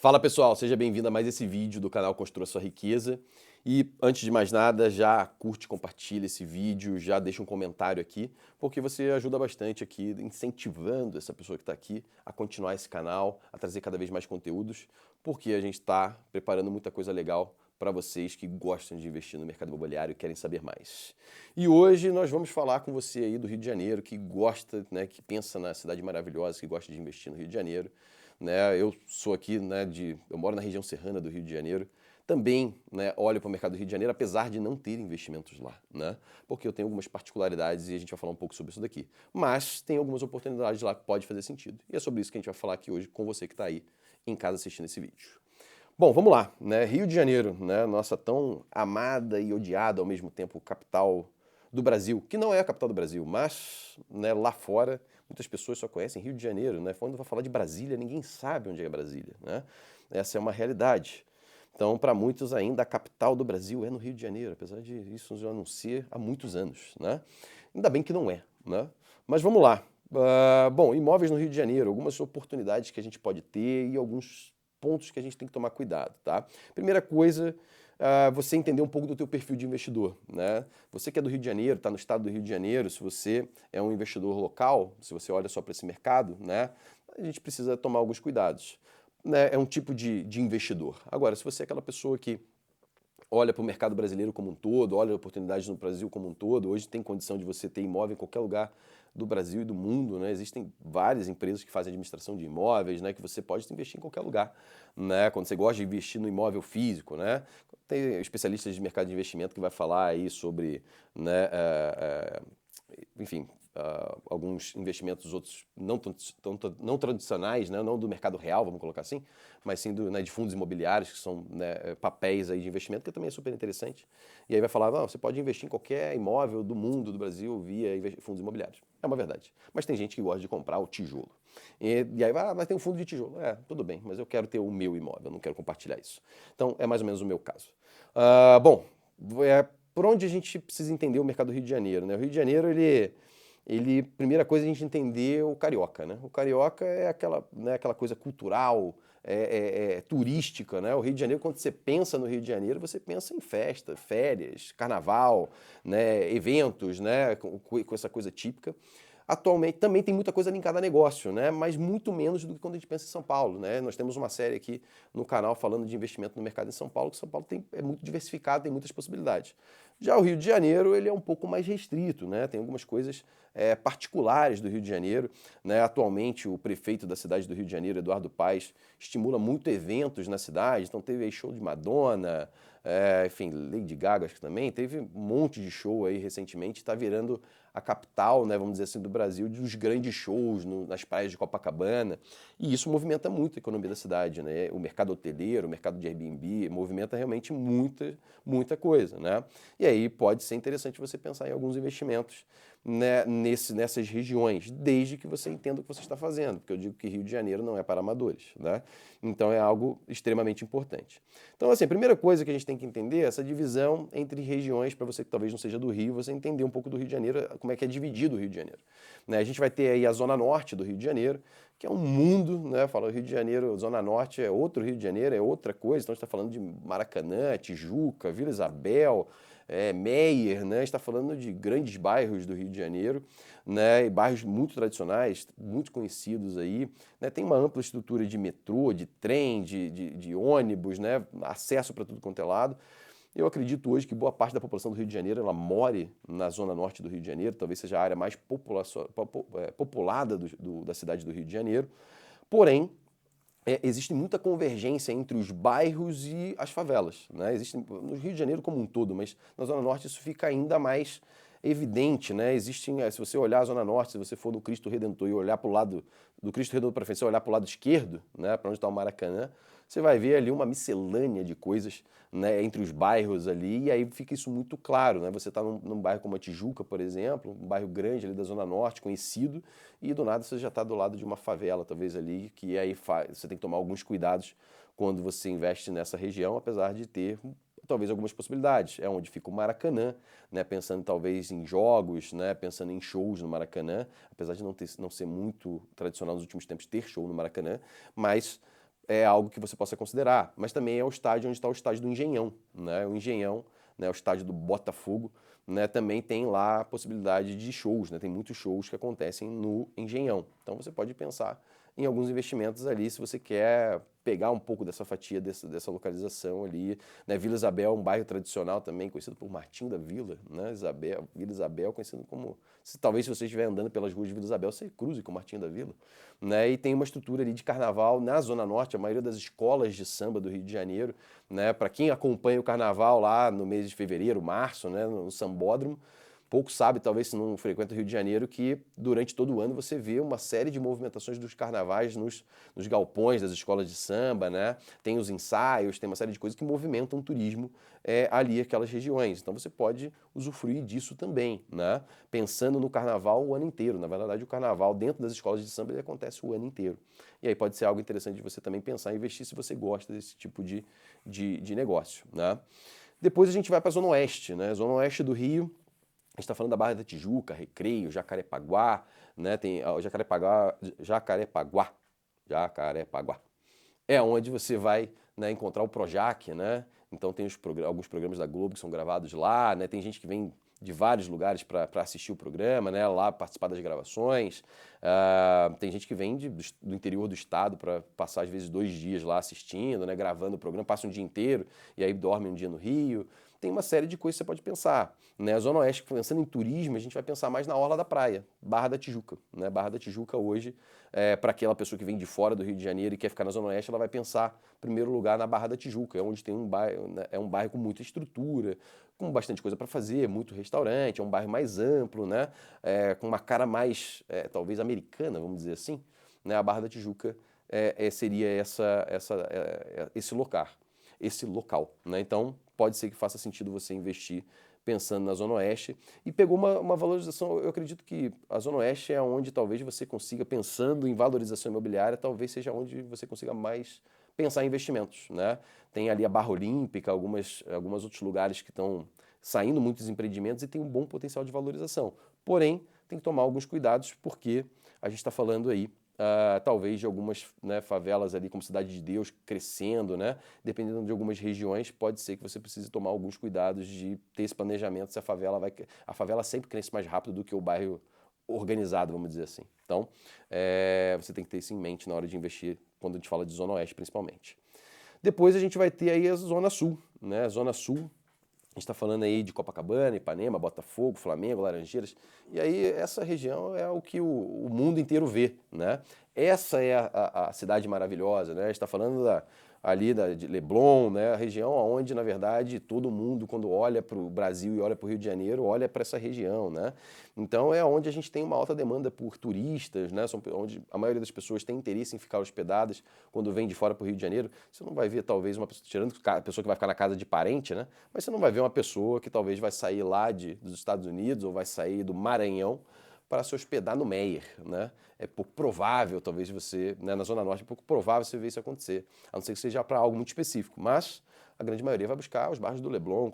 Fala pessoal, seja bem-vindo a mais esse vídeo do canal Construa Sua Riqueza. E antes de mais nada, já curte, compartilha esse vídeo, já deixa um comentário aqui, porque você ajuda bastante aqui, incentivando essa pessoa que está aqui a continuar esse canal, a trazer cada vez mais conteúdos, porque a gente está preparando muita coisa legal para vocês que gostam de investir no mercado imobiliário e querem saber mais. E hoje nós vamos falar com você aí do Rio de Janeiro, que gosta, né, que pensa na cidade maravilhosa, que gosta de investir no Rio de Janeiro. Né, eu sou aqui, né, eu moro na região serrana do Rio de Janeiro, também, né, olho para o mercado do Rio de Janeiro, apesar de não ter investimentos lá, né, porque eu tenho algumas particularidades e a gente vai falar um pouco sobre isso daqui. Mas tem algumas oportunidades lá que pode fazer sentido. E é sobre isso que a gente vai falar aqui hoje com você que está aí em casa assistindo esse vídeo. Bom, vamos lá, né, Rio de Janeiro, né, nossa tão amada e odiada ao mesmo tempo capital do Brasil, que não é a capital do Brasil, mas, né, lá fora muitas pessoas só conhecem Rio de Janeiro, né? Quando vai falar de Brasília, ninguém sabe onde é Brasília, né? Essa é uma realidade. Então, para muitos ainda, a capital do Brasil é no Rio de Janeiro, apesar de isso já não ser há muitos anos, né? Ainda bem que não é, né? Mas vamos lá. Bom, imóveis no Rio de Janeiro, algumas oportunidades que a gente pode ter e alguns pontos que a gente tem que tomar cuidado, tá? Primeira coisa, você entender um pouco do teu perfil de investidor, né? Você que é do Rio de Janeiro, está no estado do Rio de Janeiro, se você é um investidor local, se você olha só para esse mercado, né? A gente precisa tomar alguns cuidados. Né? É um tipo de investidor. Agora, se você é aquela pessoa que olha para o mercado brasileiro como um todo, olha oportunidades no Brasil como um todo, hoje tem condição de você ter imóvel em qualquer lugar do Brasil e do mundo, né? Existem várias empresas que fazem administração de imóveis, né? Que você pode investir em qualquer lugar, né? Quando você gosta de investir no imóvel físico, né? Tem especialistas de mercado de investimento que vai falar aí sobre, né? Enfim, alguns investimentos outros não tradicionais, né? Não do mercado real, vamos colocar assim, mas sim né, de fundos imobiliários, que são né, papéis aí de investimento, que também é super interessante. E aí vai falar, não, você pode investir em qualquer imóvel do mundo, do Brasil, via fundos imobiliários. É uma verdade. Mas tem gente que gosta de comprar o tijolo. E aí vai, mas tem um fundo de tijolo. É, tudo bem, mas eu quero ter o meu imóvel, eu não quero compartilhar isso. Então, é mais ou menos o meu caso. Bom, por onde a gente precisa entender o mercado do Rio de Janeiro, né? O Rio de Janeiro, primeira coisa é a gente entender o carioca, né? O carioca é né, aquela coisa cultural, turística, né? O Rio de Janeiro, quando você pensa no Rio de Janeiro, você pensa em festa, férias, carnaval, né, eventos, né, com essa coisa típica. Atualmente também tem muita coisa linkada a negócio, né? Mas muito menos do que quando a gente pensa em São Paulo, né? Nós temos uma série aqui no canal falando de investimento no mercado em São Paulo, que São Paulo é muito diversificado, tem muitas possibilidades. Já o Rio de Janeiro, ele é um pouco mais restrito, né? Tem algumas coisas particulares do Rio de Janeiro, né? Atualmente, o prefeito da cidade do Rio de Janeiro, Eduardo Paes, estimula muito eventos na cidade, então teve aí show de Madonna, enfim, Lady Gaga acho que também, teve um monte de show aí recentemente, está virando a capital, né, vamos dizer assim, do Brasil, dos grandes shows nas praias de Copacabana, e isso movimenta muito a economia da cidade, né? O mercado hoteleiro, o mercado de Airbnb, movimenta realmente muita coisa, né? E aí pode ser interessante você pensar em alguns investimentos, né, nessas regiões, desde que você entenda o que você está fazendo, porque eu digo que Rio de Janeiro não é para amadores, né? Então é algo extremamente importante. Então, assim, a primeira coisa que a gente tem que entender é essa divisão entre regiões, para você que talvez não seja do Rio, você entender um pouco do Rio de Janeiro, como é que é dividido o Rio de Janeiro. Né? A gente vai ter aí a Zona Norte do Rio de Janeiro, que é um mundo, né? Fala Rio de Janeiro, Zona Norte é outro Rio de Janeiro, é outra coisa, então a gente está falando de Maracanã, Tijuca, Vila Isabel, Meier, né? A gente está falando de grandes bairros do Rio de Janeiro, né? E bairros muito tradicionais, muito conhecidos aí, né? Tem uma ampla estrutura de metrô, de trem, de ônibus, né? Acesso para tudo quanto é lado. Eu acredito hoje que boa parte da população do Rio de Janeiro ela more na zona norte do Rio de Janeiro, talvez seja a área mais populada da cidade do Rio de Janeiro. Porém, existe muita convergência entre os bairros e as favelas, né? Existe no Rio de Janeiro como um todo, mas na Zona Norte isso fica ainda mais evidente, né? Se você olhar a Zona Norte, se você for no Cristo Redentor e olhar para o lado do Cristo Redentor para frente, se olhar para o lado esquerdo, né, para onde está o Maracanã, você vai ver ali uma miscelânea de coisas, né, entre os bairros ali, e aí fica isso muito claro, né? Você está num bairro como a Tijuca, por exemplo, um bairro grande ali da Zona Norte, conhecido, e do nada você já está do lado de uma favela, talvez ali, que aí você tem que tomar alguns cuidados quando você investe nessa região, apesar de ter talvez algumas possibilidades. É onde fica o Maracanã, né? Pensando talvez em jogos, né? Pensando em shows no Maracanã, apesar de não ser muito tradicional nos últimos tempos ter show no Maracanã, mas é algo que você possa considerar, mas também é o estádio onde está o estádio do Engenhão, né? O Engenhão, né, o estádio do Botafogo, né, também tem lá a possibilidade de shows, né? Tem muitos shows que acontecem no Engenhão. Então você pode pensar em alguns investimentos ali se você quer pegar um pouco dessa fatia dessa localização ali, né? Vila Isabel é um bairro tradicional também, conhecido por Martim da Vila, né? Vila Isabel conhecido como... talvez se você estiver andando pelas ruas de Vila Isabel, você cruze com Martim da Vila, né? E tem uma estrutura ali de carnaval na Zona Norte, a maioria das escolas de samba do Rio de Janeiro, né? Para quem acompanha o carnaval lá no mês de fevereiro, março, né? No Sambódromo, pouco sabe, talvez se não frequenta o Rio de Janeiro, que durante todo o ano você vê uma série de movimentações dos carnavais nos galpões das escolas de samba, né? Tem os ensaios, tem uma série de coisas que movimentam o turismo ali, aquelas regiões. Então você pode usufruir disso também, né? Pensando no carnaval o ano inteiro. Na verdade, o carnaval dentro das escolas de samba ele acontece o ano inteiro. E aí pode ser algo interessante de você também pensar em investir se você gosta desse tipo de negócio, né? Depois a gente vai para a Zona Oeste, né? Zona Oeste do Rio. A gente está falando da Barra da Tijuca, Recreio, Jacarepaguá, né? Tem o Jacarepaguá. É onde você vai, né, encontrar o Projac, né? Então tem alguns programas da Globo que são gravados lá, né? Tem gente que vem de vários lugares para assistir o programa, né? Lá participar das gravações. Tem gente que vem do interior do estado para passar às vezes 2 dias lá assistindo, né? Gravando o programa, passa um dia inteiro e aí dorme um dia no Rio. Tem uma série de coisas que você pode pensar, né? A Zona Oeste, pensando em turismo, a gente vai pensar mais na orla da praia, Barra da Tijuca, né? Barra da Tijuca hoje, para aquela pessoa que vem de fora do Rio de Janeiro e quer ficar na Zona Oeste, ela vai pensar, em primeiro lugar, na Barra da Tijuca, é onde tem um bairro, né? É um bairro com muita estrutura, com bastante coisa para fazer, muito restaurante, é um bairro mais amplo, né? Com uma cara mais, talvez, americana, vamos dizer assim, né? A Barra da Tijuca seria esse local, né? Então, pode ser que faça sentido você investir pensando na Zona Oeste. E pegou uma valorização, eu acredito que a Zona Oeste é onde talvez você consiga, pensando em valorização imobiliária, talvez seja onde você consiga mais pensar em investimentos, né? Tem ali a Barra Olímpica, alguns outros lugares que estão saindo muitos empreendimentos e tem um bom potencial de valorização. Porém, tem que tomar alguns cuidados porque a gente está falando aí talvez de algumas, né, favelas ali como Cidade de Deus crescendo, né? Dependendo de algumas regiões, pode ser que você precise tomar alguns cuidados de ter esse planejamento se a favela sempre cresce mais rápido do que o bairro organizado, vamos dizer assim. Então, você tem que ter isso em mente na hora de investir, quando a gente fala de Zona Oeste, principalmente. Depois a gente vai ter aí a Zona Sul, né? Zona Sul, a gente está falando aí de Copacabana, Ipanema, Botafogo, Flamengo, Laranjeiras. E aí essa região é o que o mundo inteiro vê, né? Essa é a cidade maravilhosa, né? A gente está falando de Leblon, né? A região onde, na verdade, todo mundo, quando olha para o Brasil e olha para o Rio de Janeiro, olha para essa região, né? Então é onde a gente tem uma alta demanda por turistas, né? Onde a maioria das pessoas tem interesse em ficar hospedadas quando vem de fora para o Rio de Janeiro. Você não vai ver, talvez, uma pessoa, tirando a pessoa que vai ficar na casa de parente, né? Mas você não vai ver uma pessoa que talvez vai sair lá dos Estados Unidos ou vai sair do Maranhão para se hospedar no Meier, né? É pouco provável, talvez você, né, na Zona Norte, é pouco provável você ver isso acontecer, a não ser que seja para algo muito específico, mas a grande maioria vai buscar os bairros do Leblon,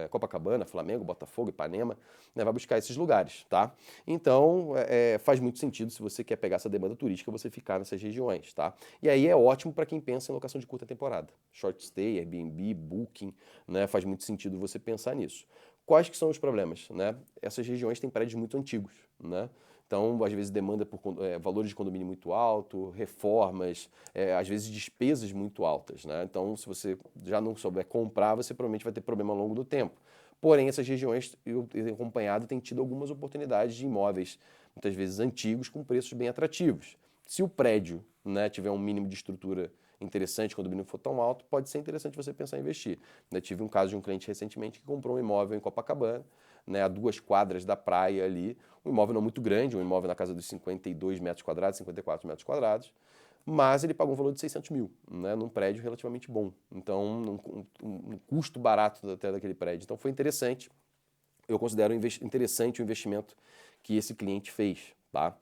Copacabana, Flamengo, Botafogo, Ipanema, né, vai buscar esses lugares, tá? Então, faz muito sentido, se você quer pegar essa demanda turística, você ficar nessas regiões, tá? E aí é ótimo para quem pensa em locação de curta temporada. Short stay, Airbnb, Booking, né, faz muito sentido você pensar nisso. Quais que são os problemas, né? Essas regiões têm prédios muito antigos, né? Então, às vezes, demanda por valores de condomínio muito alto, reformas, às vezes despesas muito altas, né? Então, se você já não souber comprar, você provavelmente vai ter problema ao longo do tempo. Porém, essas regiões, eu tenho acompanhado, têm tido algumas oportunidades de imóveis, muitas vezes antigos, com preços bem atrativos. Se o prédio, né, tiver um mínimo de estrutura interessante, quando o condomínio for tão alto, pode ser interessante você pensar em investir. Eu tive um caso de um cliente recentemente que comprou um imóvel em Copacabana, né, a 2 quadras da praia ali, um imóvel não muito grande, um imóvel na casa dos 52 metros quadrados, 54 metros quadrados, mas ele pagou um valor de 600 mil, né, num prédio relativamente bom. Então, um custo barato até daquele prédio. Então, foi interessante. Eu considero interessante o investimento que esse cliente fez, tá?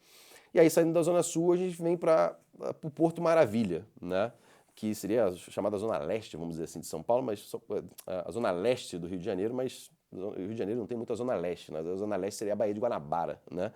E aí, saindo da Zona Sul, a gente vem para o Porto Maravilha, né? Que seria a chamada Zona Leste, vamos dizer assim, de São Paulo, mas a Zona Leste do Rio de Janeiro, mas o Rio de Janeiro não tem muita Zona Leste, né? A Zona Leste seria a Baía de Guanabara, né?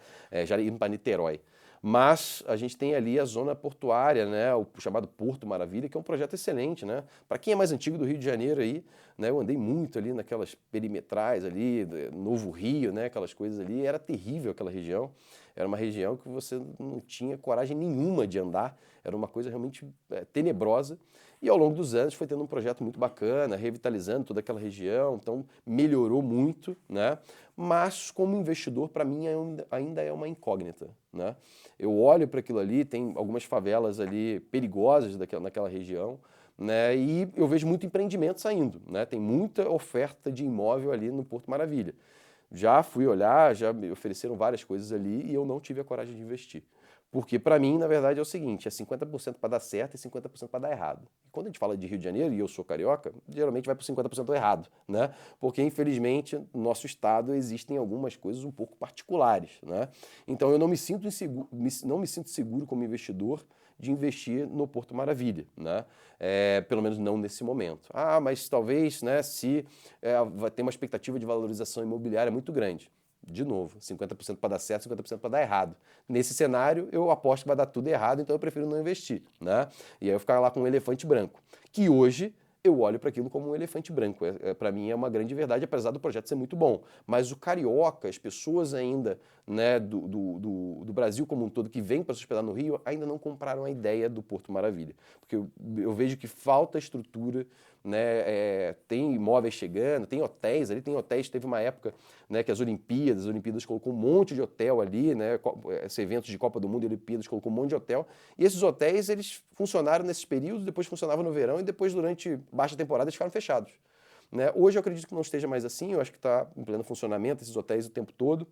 Já indo para Niterói. Mas a gente tem ali a zona portuária, né, o chamado Porto Maravilha, que é um projeto excelente, né? Para quem é mais antigo do Rio de Janeiro aí, né, eu andei muito ali naquelas perimetrais ali, Novo Rio, né, aquelas coisas ali, era terrível aquela região. Era uma região que você não tinha coragem nenhuma de andar, era uma coisa realmente tenebrosa. E ao longo dos anos foi tendo um projeto muito bacana, revitalizando toda aquela região, então melhorou muito, né? Mas como investidor, para mim ainda é uma incógnita, né? Eu olho para aquilo ali, tem algumas favelas ali perigosas naquela região, né? E eu vejo muito empreendimento saindo, né? Tem muita oferta de imóvel ali no Porto Maravilha. Já fui olhar, já me ofereceram várias coisas ali e eu não tive a coragem de investir. Porque para mim, na verdade, é o seguinte, é 50% para dar certo e 50% para dar errado. E quando a gente fala de Rio de Janeiro, e eu sou carioca, geralmente vai para o 50% errado, né? Porque, infelizmente, no nosso estado existem algumas coisas um pouco particulares, né? Então eu não me sinto inseguro, não me sinto seguro como investidor de investir no Porto Maravilha, né? Pelo menos não nesse momento. Ah, mas talvez, né, se vai ter uma expectativa de valorização imobiliária muito grande. De novo, 50% para dar certo, 50% para dar errado. Nesse cenário, eu aposto que vai dar tudo errado, então eu prefiro não investir, né? E aí eu ficar lá com um elefante branco, que hoje eu olho para aquilo como um elefante branco. Para mim é uma grande verdade, apesar do projeto ser muito bom. Mas o carioca, as pessoas ainda, né, do Brasil como um todo que vêm para se hospedar no Rio, ainda não compraram a ideia do Porto Maravilha. Porque eu vejo que falta estrutura, né, tem imóveis chegando, tem hotéis ali, teve uma época, né, que as Olimpíadas colocou um monte de hotel ali, né, esses eventos de Copa do Mundo e Olimpíadas colocou um monte de hotel, e esses hotéis eles funcionaram nesses períodos, depois funcionavam no verão e depois durante baixa temporada eles ficaram fechados. Né? Hoje eu acredito que não esteja mais assim, eu acho que está em pleno funcionamento esses hotéis o tempo todo.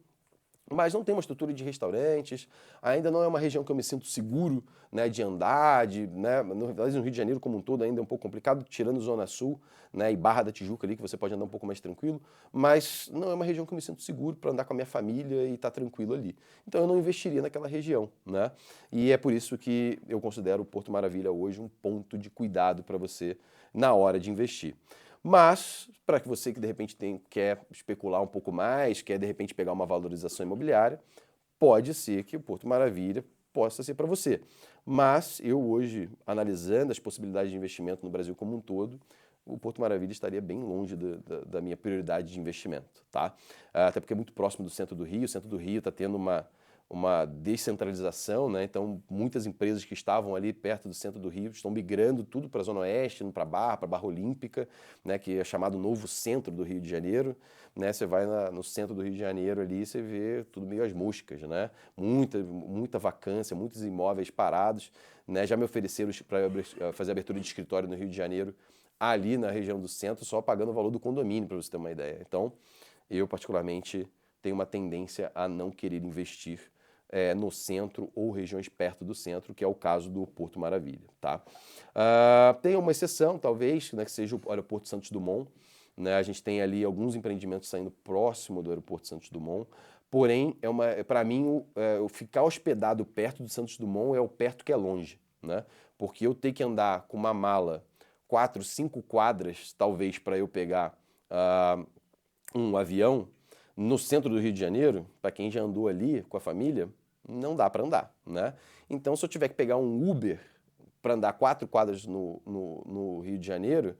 Mas não tem uma estrutura de restaurantes, ainda não é uma região que eu me sinto seguro, né, de andar, né, no Rio de Janeiro como um todo ainda é um pouco complicado, tirando Zona Sul, né, e Barra da Tijuca ali, que você pode andar um pouco mais tranquilo, mas não é uma região que eu me sinto seguro para andar com a minha família e estar tranquilo ali. Então eu não investiria naquela região, né? E é por isso que eu considero o Porto Maravilha hoje um ponto de cuidado para você na hora de investir. Mas, para que você que de repente quer especular um pouco mais, quer de repente pegar uma valorização imobiliária, pode ser que o Porto Maravilha possa ser para você. Mas eu hoje, analisando as possibilidades de investimento no Brasil como um todo, o Porto Maravilha estaria bem longe da minha prioridade de investimento, tá? Até porque é muito próximo do centro do Rio, o centro do Rio está tendo uma descentralização, né? Então muitas empresas que estavam ali perto do centro do Rio estão migrando tudo para a Zona Oeste, para a Barra Olímpica, né? Que é chamado novo centro do Rio de Janeiro, né? Você vai no centro do Rio de Janeiro ali, você vê tudo meio às moscas, né? Muita vacância, muitos imóveis parados, né? Já me ofereceram para fazer abertura de escritório no Rio de Janeiro, ali na região do centro, só pagando o valor do condomínio, para você ter uma ideia. Então, eu particularmente tenho uma tendência a não querer investir no centro ou regiões perto do centro, que é o caso do Porto Maravilha, tá? Tem uma exceção, talvez, né, que seja o Aeroporto Santos Dumont, né? A gente tem ali alguns empreendimentos saindo próximo do Aeroporto Santos Dumont, porém, para mim, o ficar hospedado perto do Santos Dumont é o perto que é longe, né? Porque eu ter que andar com uma mala 4, 5 quadras, talvez, para eu pegar um avião no centro do Rio de Janeiro, para quem já andou ali com a família, não dá para andar, né? Então, se eu tiver que pegar um Uber para andar 4 quadras no Rio de Janeiro,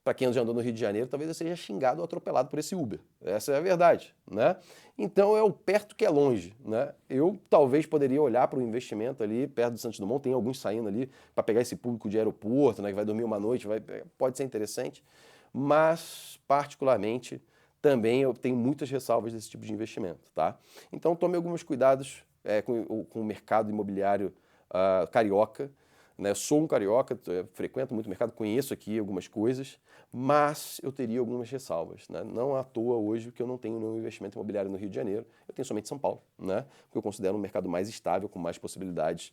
para quem já andou no Rio de Janeiro, talvez eu seja xingado ou atropelado por esse Uber. Essa é a verdade, né? Então é o perto que é longe, né? Eu talvez poderia olhar para o investimento ali perto do Santos Dumont, tem alguns saindo ali para pegar esse público de aeroporto, né, que vai dormir uma noite, pode ser interessante, mas particularmente também eu tenho muitas ressalvas desse tipo de investimento, tá? Então tome alguns cuidados com o mercado imobiliário carioca, né? Eu sou um carioca, frequento muito o mercado, conheço aqui algumas coisas, mas eu teria algumas ressalvas, né? Não à toa hoje que eu não tenho nenhum investimento imobiliário no Rio de Janeiro, eu tenho somente São Paulo, né? Porque eu considero um mercado mais estável, com mais possibilidades,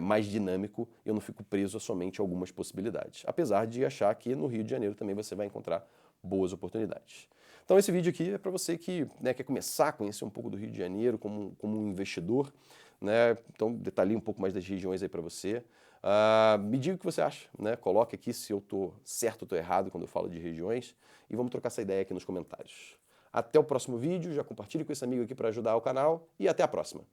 mais dinâmico, e eu não fico preso a somente algumas possibilidades. Apesar de achar que no Rio de Janeiro também você vai encontrar boas oportunidades. Então esse vídeo aqui é para você que, né, quer começar a conhecer um pouco do Rio de Janeiro como um investidor, né? Então detalhei um pouco mais das regiões aí para você. Me diga o que você acha, né? Coloque aqui se eu estou certo ou estou errado quando eu falo de regiões e vamos trocar essa ideia aqui nos comentários. Até o próximo vídeo, já compartilhe com esse amigo aqui para ajudar o canal e até a próxima.